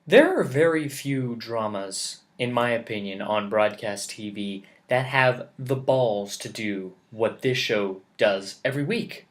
There are very few dramas, in my opinion, on broadcast TV that have the balls to do what this show does every week.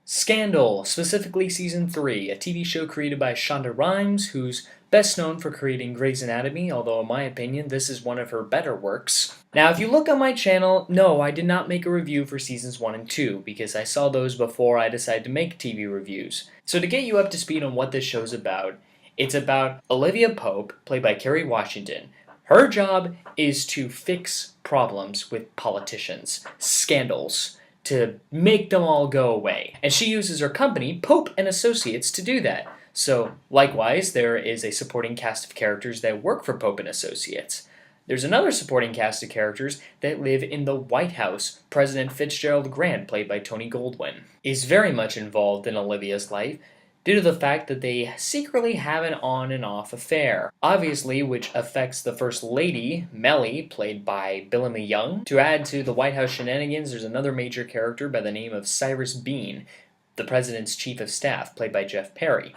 Scandal, specifically Season 3, a TV show created by Shonda Rhimes, who's best known for creating Grey's Anatomy, although in my opinion this is one of her better works. Now if you look on my channel, no, I did not make a review for Seasons 1 and 2, because I saw those before I decided to make TV reviews. So to get you up to speed on what this show's about, it's about Olivia Pope, played by Kerry Washington. Her job is to fix problems with politicians, scandals, to make them all go away. And she uses her company, Pope and Associates, to do that. So, likewise, there is a supporting cast of characters that work for Pope and Associates. There's another supporting cast of characters that live in the White House. President Fitzgerald Grant, played by Tony Goldwyn, is very much involved in Olivia's life due to the fact that they secretly have an on and off affair. Obviously, which affects the First Lady, Mellie, played by Bellamy Young. To add to the White House shenanigans, there's another major character by the name of Cyrus Beane, the President's Chief of Staff, played by Jeff Perry,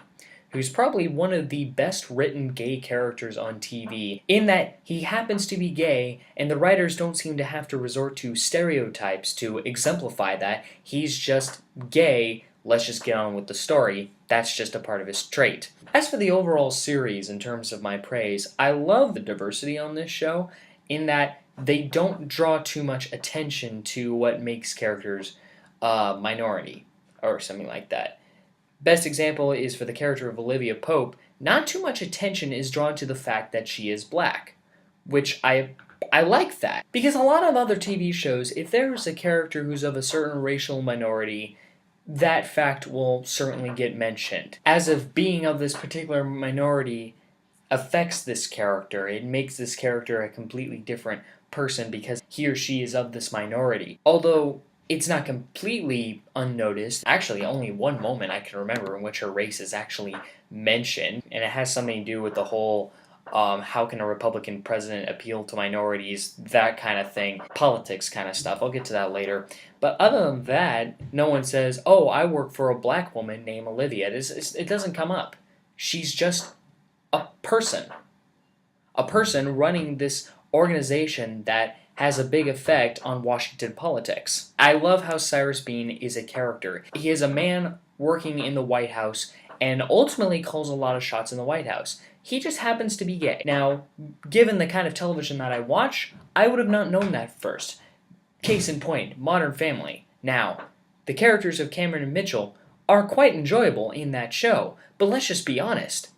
who's probably one of the best written gay characters on TV, in that he happens to be gay, and the writers don't seem to have to resort to stereotypes to exemplify that. He's just gay, let's just get on with the story. That's just a part of his trait. As for the overall series, in terms of my praise, I love the diversity on this show, in that they don't draw too much attention to what makes characters a minority, or something like that. Best example is for the character of Olivia Pope. Not too much attention is drawn to the fact that she is black, which I like that. Because a lot of other TV shows, if there's a character who's of a certain racial minority, that fact will certainly get mentioned. As if being of this particular minority affects this character, it makes this character a completely different person because he or she is of this minority. Although it's not completely unnoticed. Actually, only one moment I can remember in which her race is actually mentioned, and it has something to do with the whole how can a Republican president appeal to minorities, that kind of thing, politics kind of stuff. I'll get to that later. But other than that, no one says, oh, I work for a black woman named Olivia. It doesn't come up. She's just a person running this organization that has a big effect on Washington politics. I love how Cyrus Beane is a character. He is a man working in the White House and ultimately calls a lot of shots in the White House. He just happens to be gay. Now, given the kind of television that I watch, I would have not known that first. Case in point, Modern Family. Now, the characters of Cameron and Mitchell are quite enjoyable in that show, but let's just be honest.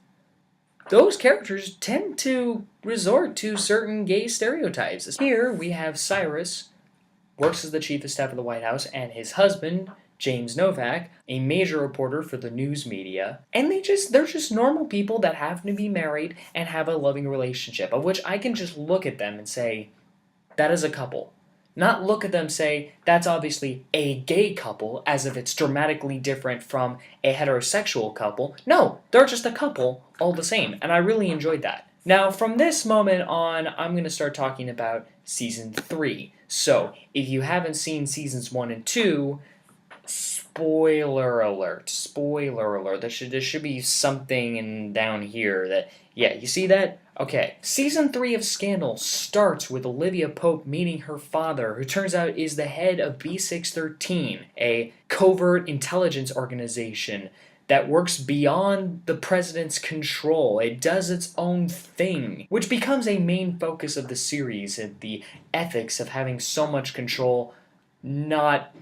Those characters tend to resort to certain gay stereotypes. Here we have Cyrus, works as the Chief of Staff of the White House, and his husband, James Novak, a major reporter for the news media, and they're just normal people that happen to be married and have a loving relationship, of which I can just look at them and say, that is a couple. Not look at them and say, that's obviously a gay couple, as if it's dramatically different from a heterosexual couple. No, they're just a couple, all the same, and I really enjoyed that. Now, from this moment on, I'm going to start talking about Season 3. So, if you haven't seen Seasons 1 and 2, spoiler alert. There should be something down here that, yeah, you see that? Okay. Season 3 of Scandal starts with Olivia Pope meeting her father, who turns out is the head of B613, a covert intelligence organization that works beyond the president's control. It does its own thing, which becomes a main focus of the series, and the ethics of having so much control not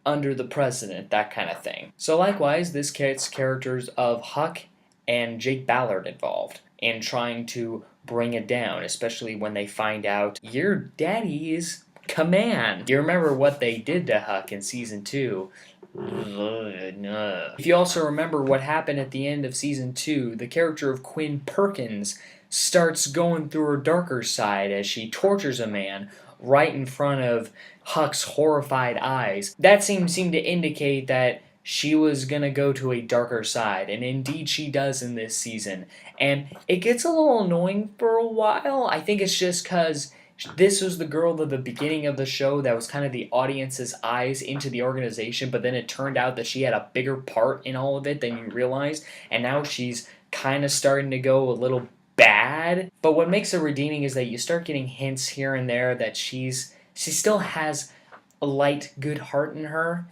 under the president, that kind of thing. So likewise, this gets characters of Huck and Jake Ballard involved in trying to bring it down, especially when they find out your daddy is command. You remember what they did to Huck in Season 2. If you also remember what happened at the end of Season 2, the character of Quinn Perkins starts going through her darker side as she tortures a man right in front of Huck's horrified eyes. That seemed to indicate that she was gonna go to a darker side, and indeed she does in this season. And it gets a little annoying for a while. I think it's just because this was the girl at the beginning of the show that was kind of the audience's eyes into the organization, but then it turned out that she had a bigger part in all of it than you realized, and now she's kind of starting to go a little bad. But what makes her redeeming is that you start getting hints here and there that she still has a light, good heart in her.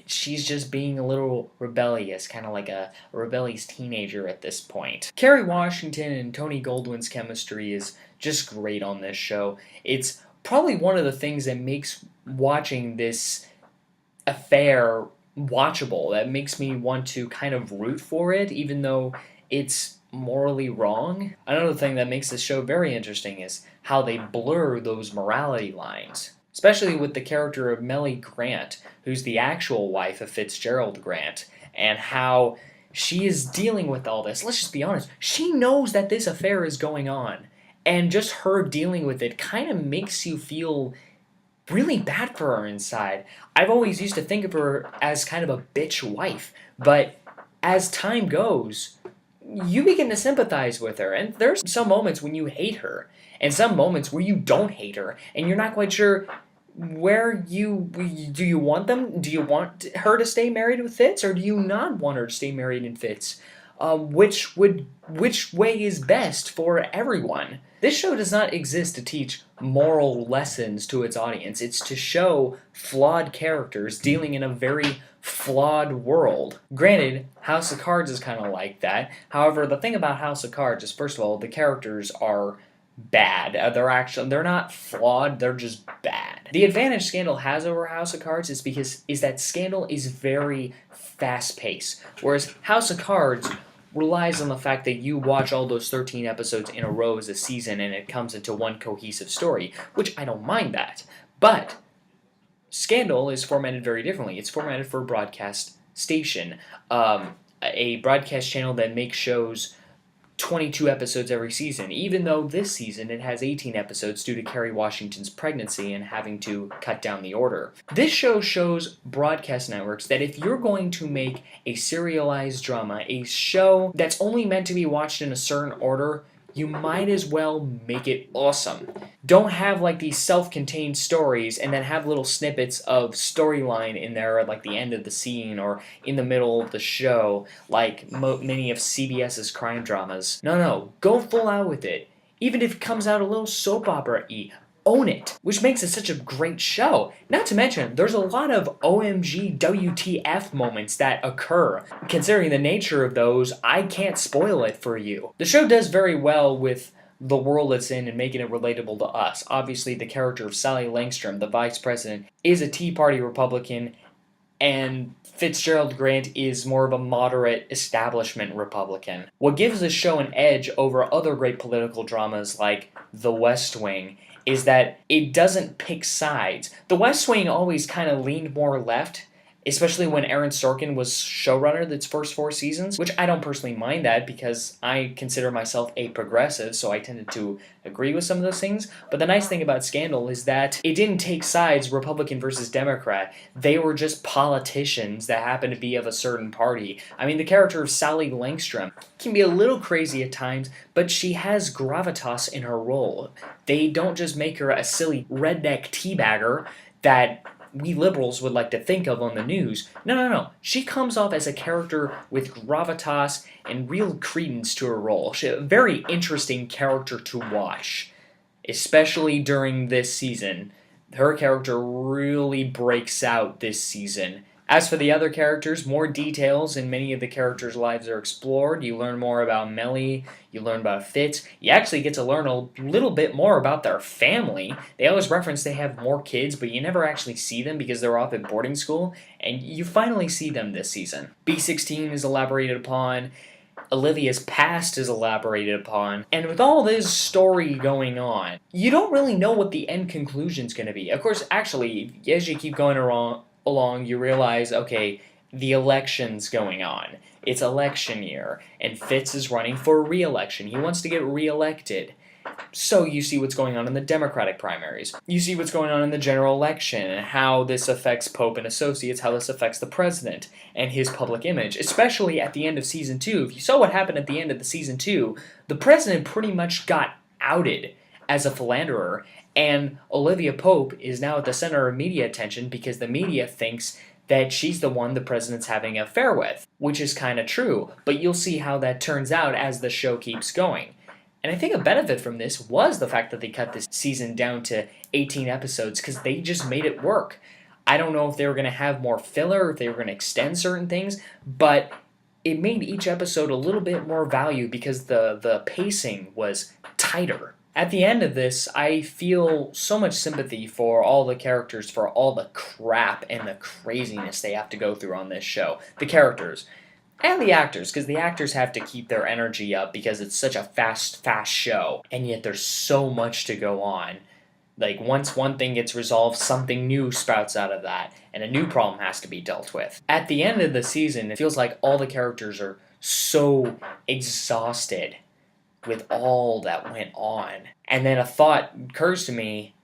She's just being a little rebellious, kind of like a rebellious teenager at this point. Kerry Washington and Tony Goldwyn's chemistry is just great on this show. It's probably one of the things that makes watching this affair watchable, that makes me want to kind of root for it, even though it's morally wrong. Another thing that makes this show very interesting is how they blur those morality lines, especially with the character of Mellie Grant, who's the actual wife of Fitzgerald Grant, and how she is dealing with all this. Let's just be honest, she knows that this affair is going on, and just her dealing with it kind of makes you feel really bad for her inside. I've always used to think of her as kind of a bitch wife, but as time goes, you begin to sympathize with her, and there's some moments when you hate her, and some moments where you don't hate her, and you're not quite sure where do you want them? Do you want her to stay married with Fitz, or do you not want her to stay married in Fitz? Which way is best for everyone? This show does not exist to teach moral lessons to its audience. It's to show flawed characters dealing in a very flawed world. Granted, House of Cards is kind of like that. However, the thing about House of Cards is, first of all, the characters are bad. They're not flawed, they're just bad. The advantage Scandal has over House of Cards is that Scandal is very fast-paced, whereas House of Cards relies on the fact that you watch all those 13 episodes in a row as a season and it comes into one cohesive story, which I don't mind that. But Scandal is formatted very differently. It's formatted for a broadcast station, a broadcast channel that makes shows 22 episodes every season, even though this season it has 18 episodes due to Kerry Washington's pregnancy and having to cut down the order. This show shows broadcast networks that if you're going to make a serialized drama, a show that's only meant to be watched in a certain order, you might as well make it awesome. Don't have like these self-contained stories and then have little snippets of storyline in there at like the end of the scene or in the middle of the show like many of CBS's crime dramas. No, go full out with it. Even if it comes out a little soap opera-y, own it, which makes it such a great show. Not to mention, there's a lot of OMG WTF moments that occur. Considering the nature of those, I can't spoil it for you. The show does very well with the world it's in and making it relatable to us. Obviously, the character of Sally Langstrom, the vice president, is a Tea Party Republican, and Fitzgerald Grant is more of a moderate establishment Republican. What gives this show an edge over other great political dramas like The West Wing is that it doesn't pick sides. The West Wing always kind of leaned more left, especially when Aaron Sorkin was showrunner its first 4 seasons, which I don't personally mind that because I consider myself a progressive, so I tended to agree with some of those things. But the nice thing about Scandal is that it didn't take sides, Republican versus Democrat. They were just politicians that happened to be of a certain party. I mean, the character of Sally Langstrom can be a little crazy at times, but she has gravitas in her role. They don't just make her a silly redneck teabagger that we liberals would like to think of on the news. No. She comes off as a character with gravitas and real credence to her role. She's a very interesting character to watch, especially during this season. Her character really breaks out this season. As for the other characters, more details in many of the characters' lives are explored. You learn more about Mellie, you learn about Fitz. You actually get to learn a little bit more about their family. They always reference they have more kids, but you never actually see them because they're off at boarding school, and you finally see them this season. B16 is elaborated upon, Olivia's past is elaborated upon, and with all this story going on, you don't really know what the end conclusion's going to be. Of course, actually, as you keep going along, you realize, okay, the election's going on. It's election year, and Fitz is running for re-election. He wants to get re-elected. So you see what's going on in the Democratic primaries. You see what's going on in the general election and how this affects Pope and Associates, how this affects the president and his public image, especially at the end of season 2. If you saw what happened at the end of the season 2, the president pretty much got outed as a philanderer, and Olivia Pope is now at the center of media attention because the media thinks that she's the one the president's having an affair with, which is kind of true, but you'll see how that turns out as the show keeps going. And I think a benefit from this was the fact that they cut this season down to 18 episodes because they just made it work. I don't know if they were going to have more filler, or if they were going to extend certain things, but it made each episode a little bit more value because the pacing was tighter. At the end of this, I feel so much sympathy for all the characters, for all the crap and the craziness they have to go through on this show. The characters. And the actors, because the actors have to keep their energy up because it's such a fast show. And yet there's so much to go on. Like, once one thing gets resolved, something new sprouts out of that, and a new problem has to be dealt with. At the end of the season, it feels like all the characters are so exhausted with all that went on. And then a thought occurs to me,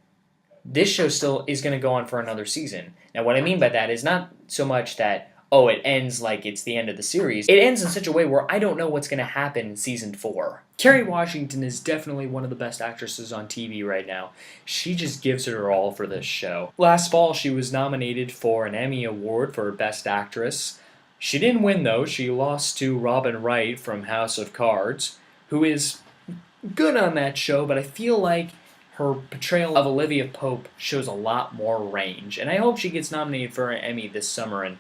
this show still is going to go on for another season. Now, what I mean by that is not so much that, oh, it ends like it's the end of the series. It ends in such a way where I don't know what's going to happen in season 4. Kerry Washington is definitely one of the best actresses on TV right now. She just gives it her all for this show. Last fall, she was nominated for an Emmy Award for Best Actress. She didn't win, though. She lost to Robin Wright from House of Cards, who is good on that show, but I feel like her portrayal of Olivia Pope shows a lot more range. And I hope she gets nominated for an Emmy this summer, and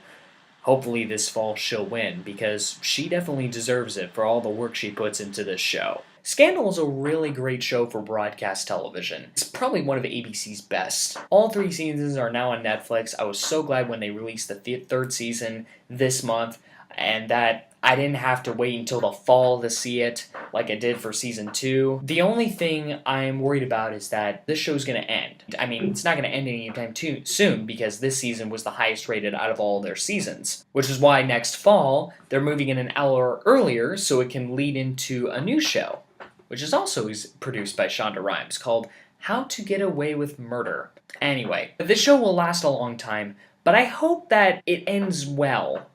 hopefully this fall she'll win, because she definitely deserves it for all the work she puts into this show. Scandal is a really great show for broadcast television. It's probably one of ABC's best. All 3 seasons are now on Netflix. I was so glad when they released the 3rd season this month, and that I didn't have to wait until the fall to see it like I did for season 2. The only thing I'm worried about is that this show's going to end. I mean, it's not going to end anytime too soon because this season was the highest rated out of all their seasons, which is why next fall they're moving in an hour earlier so it can lead into a new show, which is also produced by Shonda Rhimes, called How to Get Away with Murder. Anyway, this show will last a long time, but I hope that it ends well.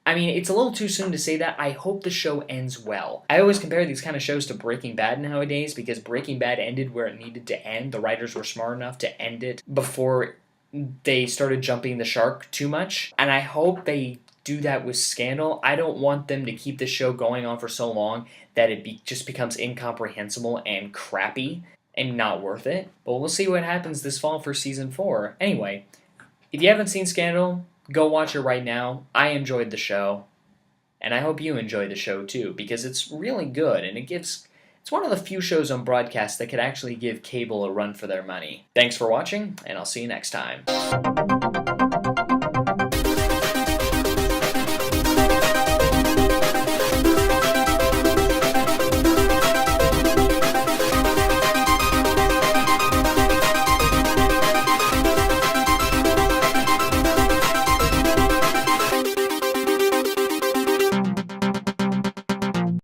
I mean, it's a little too soon to say that. I hope the show ends well. I always compare these kind of shows to Breaking Bad nowadays because Breaking Bad ended where it needed to end. The writers were smart enough to end it before they started jumping the shark too much. And I hope they do that with Scandal. I don't want them to keep the show going on for so long that it just becomes incomprehensible and crappy and not worth it. But we'll see what happens this fall for season 4. Anyway, if you haven't seen Scandal, go watch it right now. I enjoyed the show, and I hope you enjoy the show too, because it's really good, and it's one of the few shows on broadcast that could actually give cable a run for their money. Thanks for watching, and I'll see you next time.